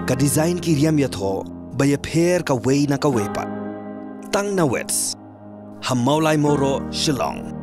Ka design ki riam ya tho baya pher ka wei na ka wepat. Tang na wets. Hamaulai moro Shillong.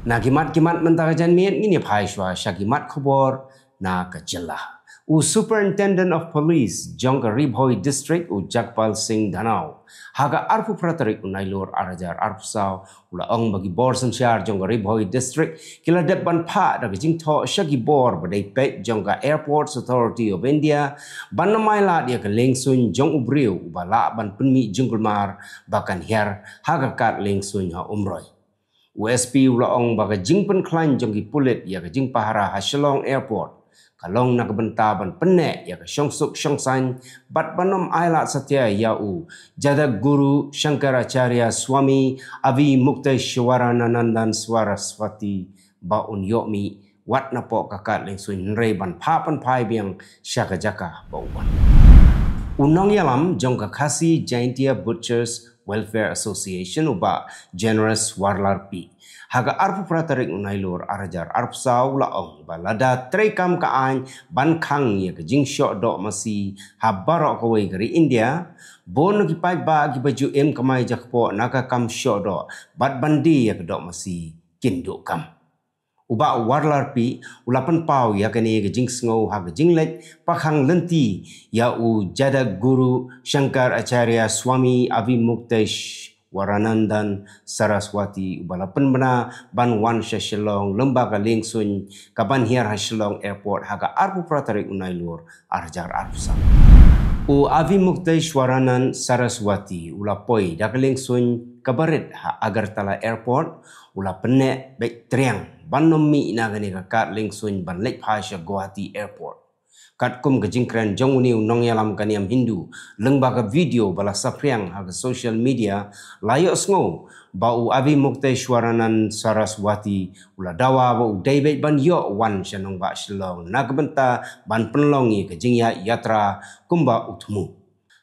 Na kimat mentara janmiet ngini phaishwa shakimat khobor na kajela. U Superintendent of Police Jongka Ribhoi District u Jakpal Singh Dhanau haga arpu pratarik unailor arajar arpsau ula ong bagi bor semsiar Jongka Ribhoi District kila depan pha da jing tho shagi bor badai pek Jongka Airports Authority of India ban maila dia ke lengsun jong ubriu bala ban penmi jungkulmar bahkan hiar haga kat lengsun ha umroi. USP ula ong baga jingpen klan jongki pulit ya ke jing pahara ha Shillong Airport kalong nak bentaban penek ya ke syongsuk syongsan bat banom ailat satya yau jada guru Shankaracharya Swami Avi Mukteswaranandan Saraswati baun yomi wat napok kakat lengsun nrei ban papan pai biang syakajaka bauban. Unong yalam Jongka Khasi Jaintia Butchers Welfare Association uba Generous Warlarpi haga arpu pratarik unailor arajar arpsau laong balada trekam kaan ban khang ya ke jing syok dok masi habarok kawai dari India bon ki pai ba ki baju em kamai jakpo naka kam syok dok bat bandi ya ke dok masi kinduk kam uba warlarpi ulapan pau ya kene ke jing sngo haga jing lek pakhang lenti ya u jada guru Shankaracharya Swami Avi Mukteswaranandan Saraswati ubalapan bena ban wan Shillong lembaga lengsun kaban hiar Shillong Airport haga arpu pratarik unailor arjar arpsa u Avi Mukteswaranan Saraswati ulapoi dak lengsun kabarit ha Agartala Airport ula penek baik triang ban nomi na gani kakat lengsun ban lek phasha Guwahati Airport kat kum ke jingkran jong uniu nong yalam kaniam Hindu lembaga video bala sapriang haga social media layok sngo bau Avi Mukteswaranan Saraswati ula dawa bau daibet ban yo wan shanong ba Shillong nak benta ban penlongi ke jingya yatra kumba utmu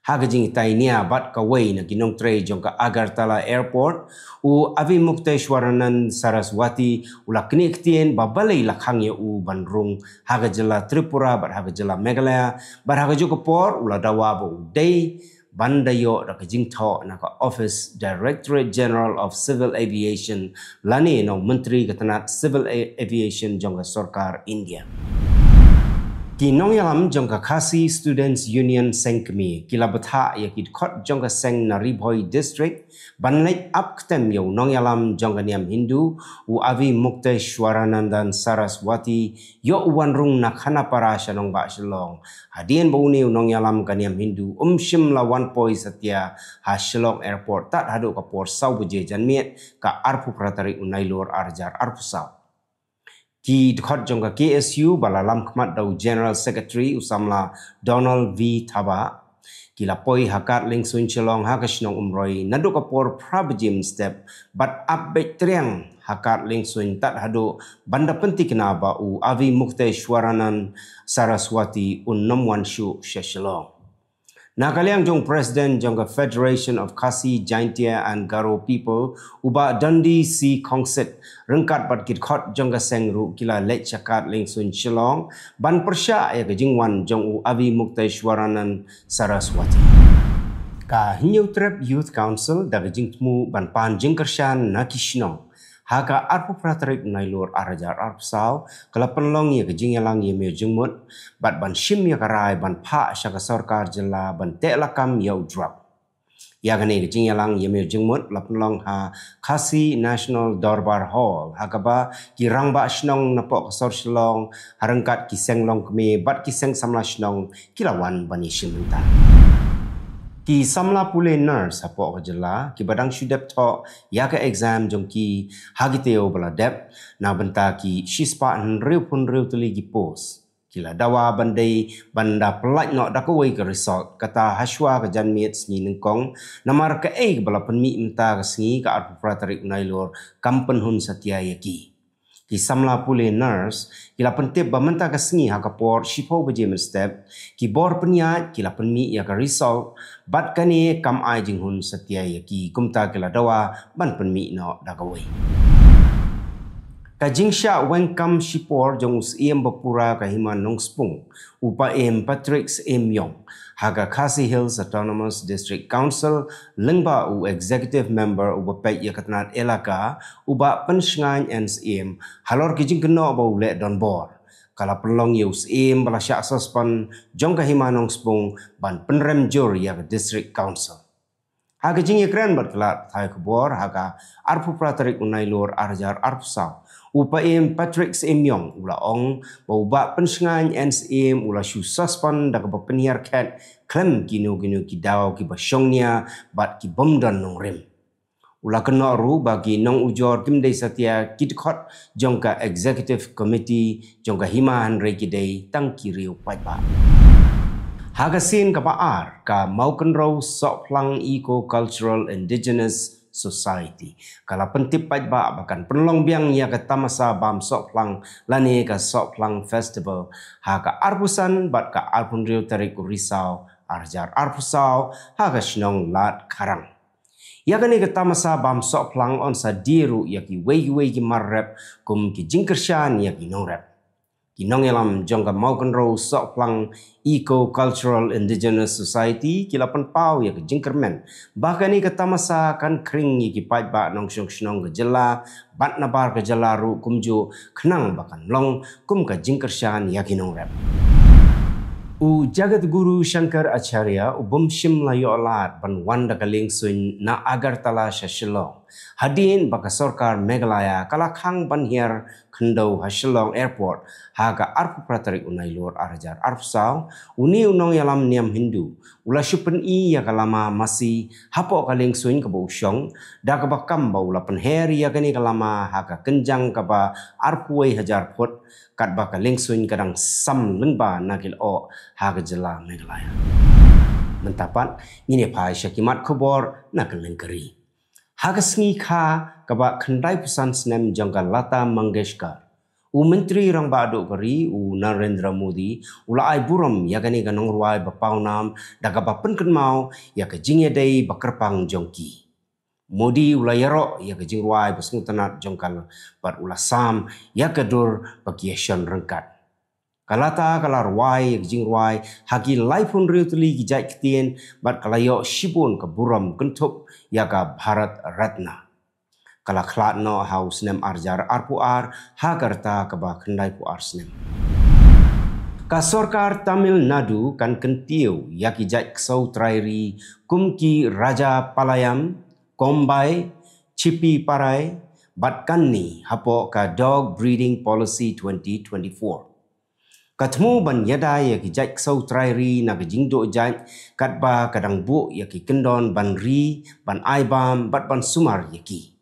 haga jing tainia bat kawai na ginong tre Jongka Agartala Airport u Avi Mukteswaranan Saraswati ula kini ktien babalai lakhang ya u bandrung haga jela Tripura bat haga jela Meghalaya bat haga juga por ula dawa bau day bandayo da jing tho na ka Office Directorate General of Civil Aviation lani no menteri ketenat Civil Aviation Jongka Sarkar India. Ki nong yalam Jongka Khasi Students Union Sengkemi kila betha ya kid khot Jongka Seng na Ribhoi District ban lek up ketem yo nong yalam Jongka niam Hindu u Avi Mukteswaranandan Saraswati yo wan rung na khana para shanong ba Shillong hadien bauni nong yalam kaniam Hindu shim la wan poi satya ha Shillong Airport tat hadu ka por sau buje janmiet ka arpu pratarik unailor arjar arpu sau ki khot Jongka KSU balalam khmat dau General Secretary usamla Donald V Thaba kila poi hakat lengsun Shillong hakashnong umroi nadu kapor prabjim step bat upbet triang hakat lengsun tat hadu banda penting na ba u Avi Mukteswaranan Saraswati unnom wanshu Shillong. Nakaliang jong President Jongka Federation of Khasi, Jaintia and Garo people uba Dundee C Kongsit rengkat bat kit khot Jongka Sengru kila lek chakat lengsun Shillong ban persya ya ke jingwan jong u Avi Mukteswaranan Saraswati. Ka Hinyu Trep Youth Council da ke jingtmu ban pan jingkershan nakishnong haga arpu pratarik nailor arajar arpsau kala penlong ya ke jingyalang ya me jingmut bat ban shim ya karai ban pha shaka sarkar jela ban te lakam ya drop ya gane ke jingyalang ya me jingmut la penlong ha Khasi National Darbar Hall haga ba ki rangba shnong napok sor Shillong harengkat ki senglong keme bat ki seng samla shnong kilawan bani shimenta ki samla pule nurse hapo kajela ki badang shudep tho ya ke exam jong ki hagiteo bala dep na benta ki shispa nriu pun riu tuli ki post kila dawa bandai banda pelaj no dakawai ke result kata haswa ke janmiet sni nengkong namar ke bala penmi menta ke sngi ka arpu pratarik nailor kampen hun satya yaki ki samla pule nurse kila pentip bamenta ke sngi ha kapor shipo beje step ki bor penyat kila penmi ya ke result bat kani kam ai jing hun satya yaki kumta kila dawa ban penmi no dakawai Kajingsha wengkam shipor jong usiem bapura kahiman nongspung upa Patrick Yong haga Khasi Hills Autonomous District Council lengba u executive member uba pek yakatnat elaka uba pensngan NSM halor kijing keno ba ule don bor kala pelong yus bala syak sospan jong kahiman nongspung ban penrem jur yak district council. Haga jing yakran berkelat thai kubor haga arpu pratarik unai lor arjar arpsau upa Patrick Yong ula ong bauba pensngan NSM ula shu sospan dak peniar kat klem kinu ki daw ki basyongnya bat ki bomdan nong rem ula kena ru bagi nong ujor kim dei satya kidkhot jongka executive committee jongka himan rekidei tang kiriu paipa hagasin ka baar ka mauken ro soplang eco cultural indigenous society kala pentip paipa bahkan penlong biang ya ka tamasa bam soplang lani ka soplang festival haga arpusan bat ka arpun riu tarik risau arjar arpusau haga shnong lat karang yakani ka tamasa bam soplang on sa diru yaki wei ki marrep kum ki jingkershan yaki nongrep kinong elam jongka mauken ro soplang eco cultural indigenous society kilapan pau yak jingkermen bahkan ni ka tamasa kan kring yaki pait ba nong shnong ke jela bat nabar ke jela ru kumju khnang bahkan long kum ka jingkershan yaki nongrep u Jagat Guru Shankar Acharya ubum shim layo alat ban wanda kaling sun na Agartala Shillong hadin baka sorkar Meghalaya kalakhang ban hier khendo Shillong airport haga arpu pratarik unai lor arjar arpsau uni unong yalam niam Hindu ula shupen ya kalama masi hapo kaling sun ka bausyong da ka bakam baula penher ya kani kalama haga kenjang ka ba arpuai hajar phot kat baka lingsun kadang sam lengba nakil o haga jela Meghalaya mentapat ngini pai syakimat khobor nakil lengkari haga sngi kha kaba khandai pusan snem jangka Lata Mangeshkar u menteri rang badu kari u Narendra Modi ula ai buram yakani kanong ruai bapaunam daga bapen kenmau ya ka jingye dei bakerpang jongki Modi ula yarok ya ke jingruai basung tanat jongkal bat ula sam ya ke dur bagiation rengkat. Kalata kalar ruai ya ke jingruai hagi laipun riutli gijai ketien bat kalayok shibun ke buram kentup ya ke Bharat Ratna. Kala klat no hau senem arjar arpuar hagarta ke bah kendai puar senem. Ka sorkar Tamil Nadu kan kentiu ya ki jai ksau trairi kumki Raja Palayam Kombai, Chipi Parai, Batkanni hapo ka Dog Breeding Policy 2024. Katmu ban yada ya ki jai ksau trairi na ke jingdo jai katba kadang bu ya ki kendon ban ri, ban aibam, bat ban sumar ya ki.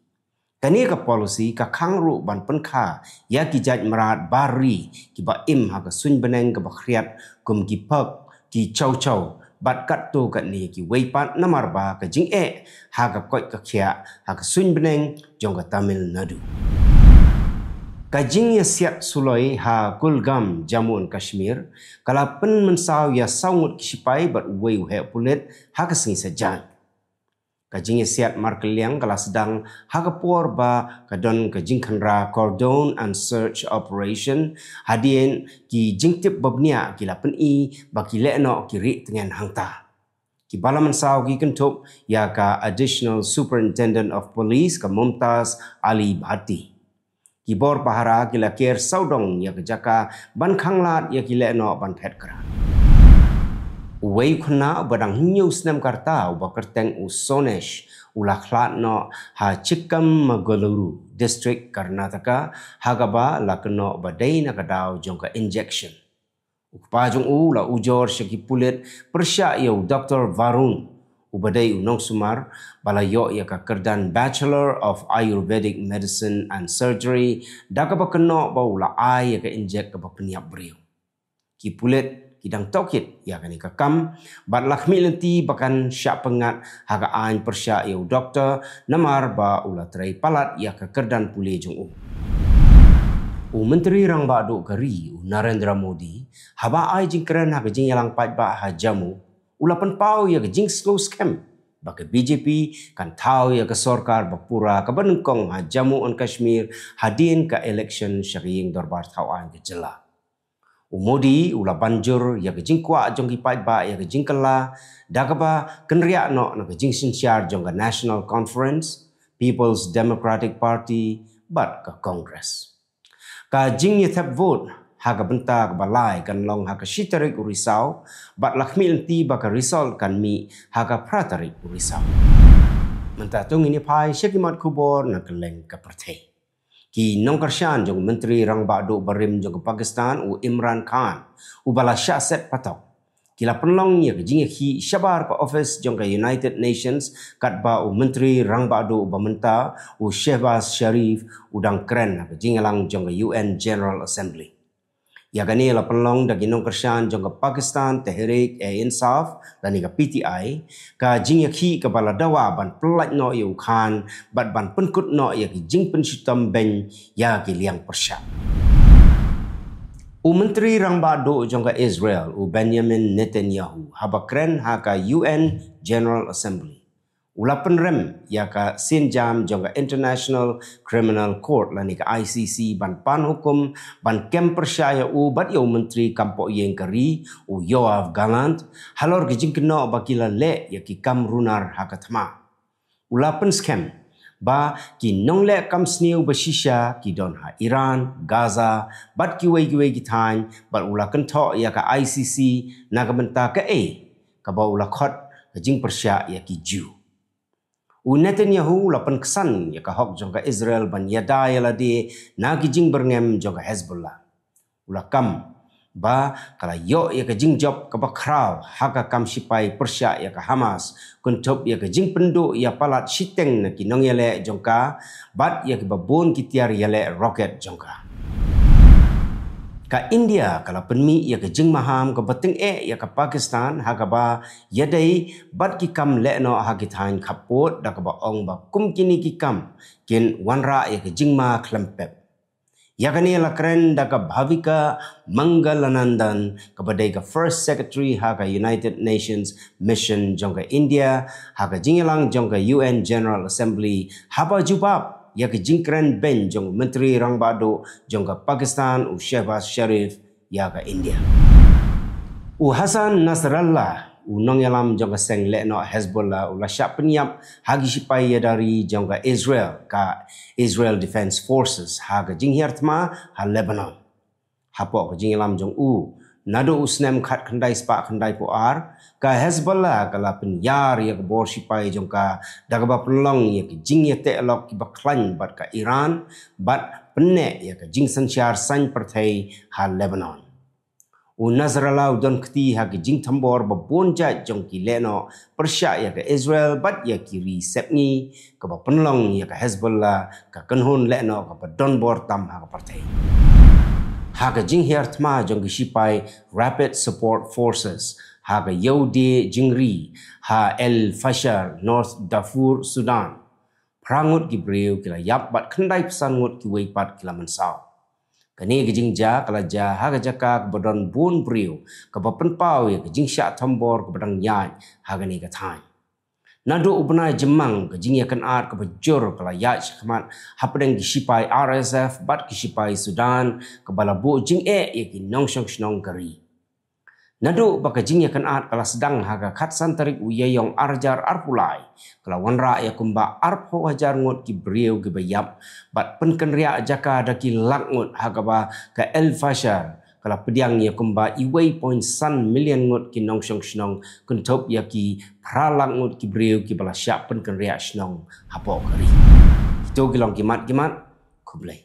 Kani ka policy ka khangru ban penkha ya ki jai merat bari ki ba im ha ka sun beneng ka bakhriat kum ki pak ki chow bat kat tu kat ni ki weipat namar ba ka jing ha ka koi ka khia ha ka sun beneng jong ka Tamil Nadu ka jing ya siap suloi ha Kulgam Jammu and Kashmir kala pen mensaw ya saungut kisipai bat wei he pulet ha ka singi sajan ka jing ya siap markeliang kala sedang ha ka por ba ka don ka jing khandra cordon and search operation hadien ki jing tip babnia ki la pen I ba ki lekno ki ri tengen hangta ki bala mensaw ki kentup ya ka additional superintendent of police ka Mumtaz Ali Bhatti ki bor pahara ki la ker saudong ya ka jaka ban khanglat ya ki lekno ban phet kra Wei khna badang news nam karta uba kerteng usonesh ula khlat no ha Chikkam Magaluru district Karnataka hagaba lakno badai na kadaw jongka injection ukpa jong la ujor shaki pulit persya yo Dr. Varun ubadai unong sumar balayo ya ka kerdan Bachelor of Ayurvedic Medicine and Surgery dakaba keno ba ula ai ya ka inject ka peniap beriu ki pulit kidang tokit ya kani kakam bat lakhmi lenti bakan syak pengat haga ain persya yo doktor namar ba ula trai palat ya ka kerdan pule jong menteri rang ba do kari Narendra Modi haba ai jingkran haga jing yalang pat ba ha Jammu ula pen pau ya jing slow scam bagi BJP kan tahu ya ke sorkar bapura ke benengkong ha Jammu and Kashmir hadin ke election syariing dorbar tauan ke jela. Modi ula banjur ya ke jingkwa jong ki pai ba ya ke jingkala dagaba kenriak no ke jing sinsiar jong ke National Conference, People's Democratic Party bat ke Congress. Ka jing ye thap vote haga benta ke balai kan long haga shitarik urisau bat lakmi enti baka risol kan mi haga pratarik urisau. Mentatung ini pai syakimat kubor na keleng ke pertai. Ki nongkarsyan jong Menteri Rang Ba'du Barim jong Pakistan u Imran Khan u bala syaset patok. Kila penlong ya ke jing ki syabar ke office jong ke United Nations kat ba u Menteri Rang Ba'du Bamenta u Shehbaz Sharif udang keren ke jing lang jong ke UN General Assembly. Ya gani la penlong dagi nongkarsyan jong ke Pakistan Tehreek-e-Insaf dan ke PTI ka jing ki ke bala dawa ban pelat no yu Khan bat ban penkut no ya ki jing pensyutam ben ya ki liang persyak. U Menteri Rang Ba'du jong ke Israel u Benjamin Netanyahu haba keren ha ka UN General Assembly. Ula penrem ya ka sinjam jong ke International Criminal Court lani ke ICC ban pan hukum ban kem persyaya u bat yo Menteri Kampok Yeng Kari u Yoav Gallant halor ke jing keno bakila le ya ki kam runar ha ka thma. Ula pen scam ba ki nong le kam sniu bashisha ki don ha Iran, Gaza, bat ki wei ki thain bat ula kentho ya ka ICC na ka benta ka ka ba ula khot ka jing persya ya ki Jew. U Netanyahu lapan kesan ya ka hok jong ka Israel ban yada ya ladi na ki jing berngem jong ka Hezbollah. Ula kam ba kala yo ya ka jing job ka ba kraw ha ka kam sipai persya ya ka Hamas kuntop ya ka jing penduk ya palat siteng na ki nong yale jong ka bat ya ki babon ki tiar yale roket jong ka. Ka India kala penmi ya ke jing maham ke bating ya ke Pakistan ha ka ba yadai bat ki kam le no ha ki thain khapot da ka ba ong ba kum kini ki kam kin wanra ya ke jing ma klempep ya kani la kren da ka Bhavika Mangalanandan ka badai ka First Secretary ha ka United Nations Mission jong ka India ha ka jingilang jong ka UN General Assembly ha ba jubab ya ke jingkren ben jong Menteri Rang Ba'du jong ke Pakistan u Shehbaz Sharif ya ke India. U Hassan Nasrallah u nong yalam jong ke seng le no Hezbollah u la syak penyap hagi sipai ya dari jong ke Israel ka Israel Defense Forces ha ke jinghiar thma ha Lebanon. Hapo ke jing yalam jong u nado usnem khat khandai spa khandai poar ka Hezbollah kala penyar ya ke bor sipai jong ka dagaba pelong ya ke jing ya te lok ki baklan bat ka Iran bat penne ya ke jing sansyar san perthai ha Lebanon. U Nasrallah don kti ha ke jing thambor babon jat jong ki leno persya ya ke Israel bat ya ki ri sepni ka ba penlong ya ke Hezbollah ka kenhun leno ka don bor tam ha ka perthai. Haga jinghiar thma jong sipai Rapid Support Forces haga Yodi Jingri ha El Fasher North Darfur Sudan prangut ki breu kila yap bat khandai pesan ngut ki weipat kila mensau kani ke jingja kala ja haga jaka ke badon bun breu ke bapen pau ya ke jingsya thambor ke badang yai haga ni ka thain nado ubna jemang ke jingya kan art ke bejur kala ya khmat hapdeng ki sipai RSF bat ki sipai Sudan ke bala bo jing ya ki nong shong shnong kari nado baka jingya kan art kala sedang haga khat santarik uyayong arjar arpulai kala wanra ya kumba arpo hajar ngot ki breu ke bayap bat penken ria jaka daki lakngut haga ba ke El Fasher kala pediang ya kumba iwei point san million ngut ki nong shong shnong kuntop ya ki pralang ngut ki breu ki bala syak penken ria shnong hapo kari. Itu kilong kimat kublai.